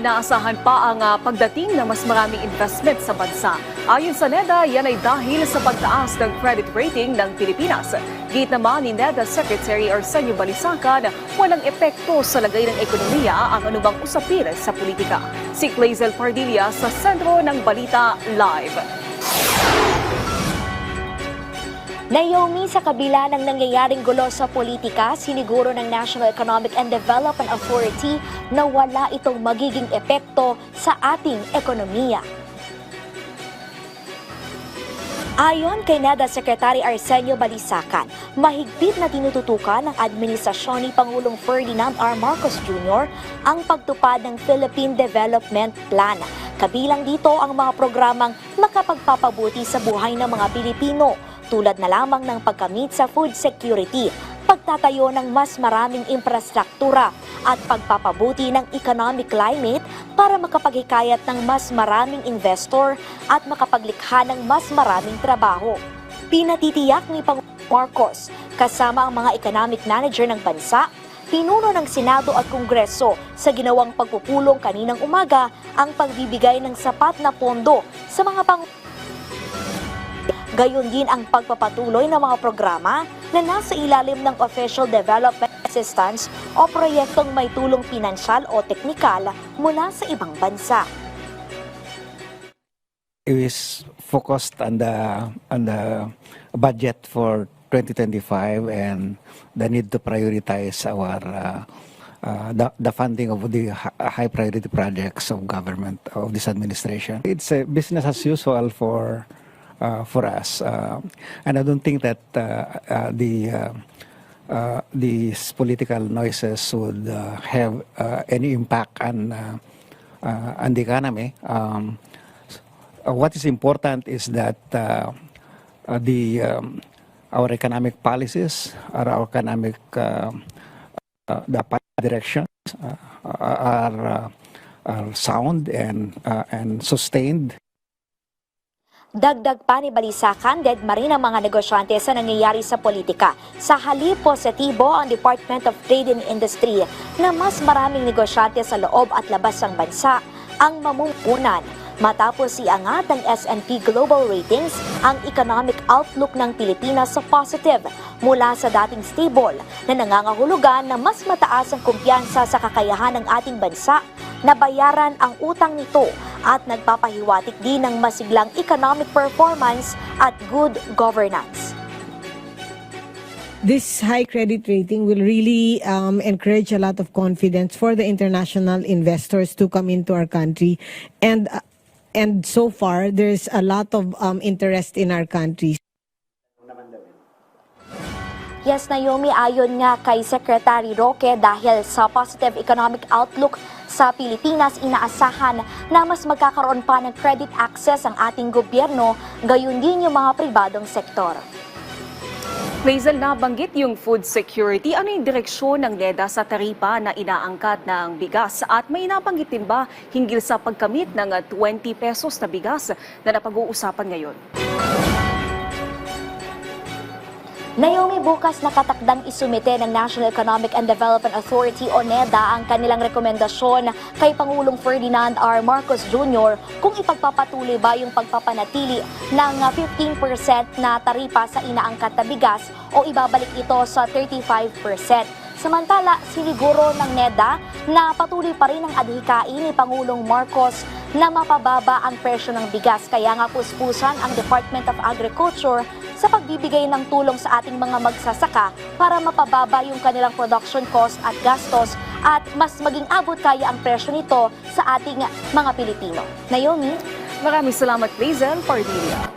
inaasahan pa ang pagdating ng mas maraming investment sa bansa. Ayon sa NEDA, yan ay dahil sa pagtaas ng credit rating ng Pilipinas. Git naman ni NEDA Secretary Arsenio Balisacan, walang epekto sa lagay ng ekonomiya ang anumang usapin sa politika. Si Clazel Pardilla sa sentro ng Balita Live. Naomi, sa kabila ng nangyayaring gulo sa politika, siniguro ng National Economic and Development Authority na wala itong magiging epekto sa ating ekonomiya. Ayon kay NEDA Secretary Arsenio Balisacan, mahigpit na tinututukan ng administrasyon ni Pangulong Ferdinand R. Marcos Jr. ang pagtupad ng Philippine Development Plan. Kabilang dito ang mga programang makapagpapabuti sa buhay ng mga Pilipino, tulad na lamang ng pagkamit sa food security, pagtatayo ng mas maraming infrastruktura at pagpapabuti ng economic climate para makapaghikayat ng mas maraming investor at makapaglikha ng mas maraming trabaho. Pinatitiyak ni Pangulong Marcos kasama ang mga economic manager ng bansa, pinuno ng Senado at Kongreso sa ginawang pagpupulong kaninang umaga ang pagbibigay ng sapat na pondo sa mga gayon din ang pagpapatuloy ng mga programa na nasa ilalim ng Official Development Assistance o proyektong may tulong pinansyal o teknikal mula sa ibang bansa. It is focused on the budget for 2025 and the need to prioritize our the funding of the high priority projects of government of this administration. It's a business as usual for us, and I don't think that these political noises would have any impact on the economy. What is important is that our economic policies, our economic the directions are sound and sustained. Dagdag pa ni Balisacan, deadma rin ang mga negosyante sa nangyayari sa politika. Sa halip, positibo ang Department of Trade and Industry na mas maraming negosyante sa loob at labas ng bansa ang mamumunan. Matapos iangat ng S&P Global Ratings ang economic outlook ng Pilipinas sa positive mula sa dating stable na nangangahulugan na mas mataas ang kumpiyansa sa kakayahan ng ating bansa na bayaran ang utang nito at nagpapahiwatig din ng masiglang economic performance at good governance. This high credit rating will really encourage a lot of confidence for the international investors to come into our country, and so far there's a lot of interest in our country. Yes, Naomi, ayon nga kay Secretary Roque, dahil sa positive economic outlook sa Pilipinas, inaasahan na mas magkakaroon pa ng credit access ang ating gobyerno, gayon din yung mga pribadong sektor. Clazel, nabanggit yung food security. Ano yung direksyon ng NEDA sa taripa na inaangkat ng bigas? At may nabanggit din ba hinggil sa pagkamit ng 20 pesos na bigas na napag-uusapan ngayon? Naomi, bukas nakatakdang isumite ng National Economic and Development Authority o NEDA ang kanilang rekomendasyon kay Pangulong Ferdinand R. Marcos Jr. kung ipagpapatuloy ba yung pagpapanatili ng 15% na taripa sa inaangkat na bigas o ibabalik ito sa 35%. Samantala, siniguro ng NEDA na patuloy pa rin ang adhikain ni Pangulong Marcos na mapababa ang presyo ng bigas. Kaya nga puspusan ang Department of Agriculture sa pagbibigay ng tulong sa ating mga magsasaka para mapababa yung kanilang production cost at gastos at mas maging abot kaya ang presyo nito sa ating mga Pilipino. Naomi? Maraming salamat, Clazel Pardilla.